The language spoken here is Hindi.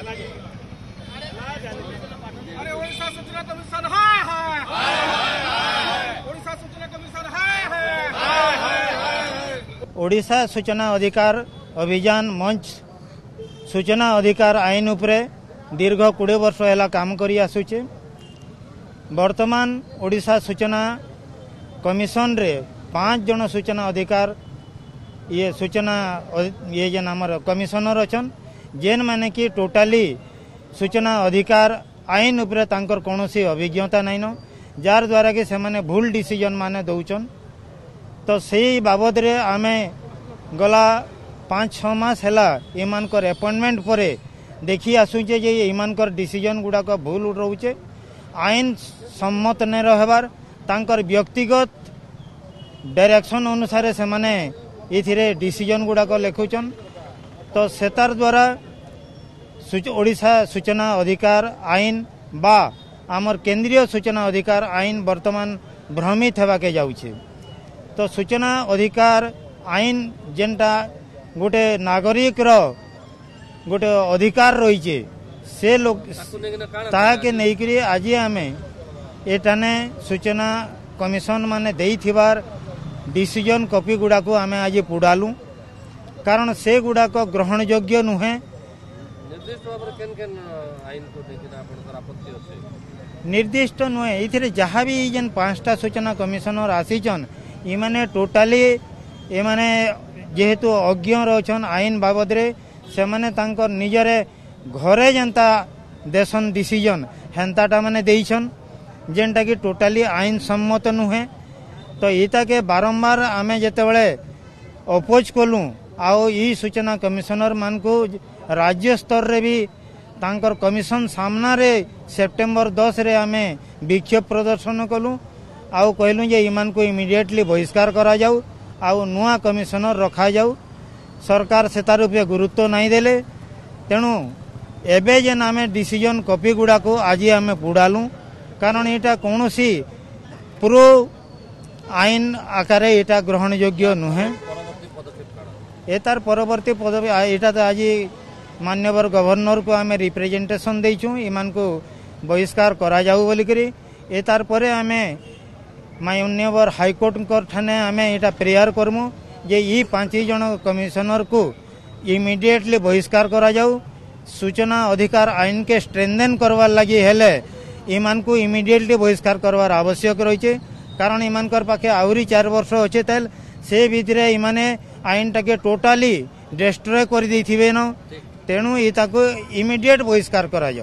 अरे ओडिशा सूचना कमिशन हाय हाय ओडिशा सूचना कमिशन हाय हाय ओडिशा सूचना अधिकार अभियान मंच सूचना अधिकार आईन उपरे दीर्घ 20 वर्ष है काम करी आसुचे। वर्तमान ओडिशा सूचना कमिशन रे 5 जन सूचना अधिकार ये सूचना ये जन आमर कमिशनर अच्छन जेन माने कि टोटाली सूचना अधिकार आईन उपरे तांकर कौनसी अभिज्ञता नाइन जार द्वारा कि से माने भूल डिसीजन माने दौचन। तो सही बाबद रे आमे गला 5-6 मास हैला इमानकर अपॉइंटमेंट परे देखी आसुचे जे इमानकर डिसीजन गुड़ाक भूल रोचे आईन सम्मत नहीं रहबार तांकर व्यक्तिगत डायरेक्शन अनुसार से माने इथिरे डिसीजन गुड़ाक लिखुचन। तो सेतार द्वारा ओडिशा सूचना अधिकार आईन बा आमर केंद्रीय सूचना अधिकार आईन वर्तमान भ्रमित हेबा के जाउछे। तो सूचना अधिकार आईन जेनटा गोटे नागरिक रो गोटे अधिकार रही से लोग ताके नहीं आज आम एटाने सूचना कमिशन माने देई थिबार डिसीजन कॉपी गुड़ा को आम आज पुडालु कारण से गुड़ा को ग्रहण योग्य नुहे। निर्दिष्ट नुहे इथिरे जहाँ भी जेन 5टा सूचना कमिशनर आसीचन इमाने टोटाली एमाने जेहेतु अज्ञ रचन आईन बाबद रे से माने तांकर निजरे घरे जनता देशन डिसीजन हेन्ताटा माने देइछन जेनटा कि टोटाली आईन सम्मत नुहे। तो इता के बारंबार आमे जेतेबेले अपोज कलु आओ ई सूचना कमिशनर मान को राज्य स्तर रे भी तांकर कमिशन सामना रे सेप्टेम्बर 10 रे आमे विक्षोभ प्रदर्शन कलु आओ कहलु जे इमान को इमिडिएटली बहिष्कार करा जाऊ आउ नुआ कमिशनर रखा जाऊ। सरकार से तार उपे गुरुत्व नहीं देले तेणु एबे जेन आमे डिसीजन कॉपी गुड़ा को आज आमे पुडालु कारण एटा कौनसी प्रो आईन आकार एटा ग्रहण योग्य नुहे। एतार परवर्ती पदवी एटा तो आज मान्यवर गवर्नर को आमे रिप्रेजेंटेशन देइछु इमान को बहिष्कार करा जाऊ बोली करी एतार परे आमे माननीय हाईकोर्ट ठाने आमे एटा प्रेयर करमु जे ई 5 जन कमिशनर को इमिडिएटली बहिष्कार करा जाऊ। सूचना अधिकार आईन के स्ट्रेंथेन करवार लगी हेले इमान को इमिडिएटली बहिष्कार करवार आवश्यक रही कारण इमानकर पाखे आउरी 4 वर्ष अच्छे तेल से भितरे इमाने आईन टाके टोटाली डिस्ट्रॉय कर देथिबे न तेणु इताको इमिडिएट बहिष्कार करा जाऊ।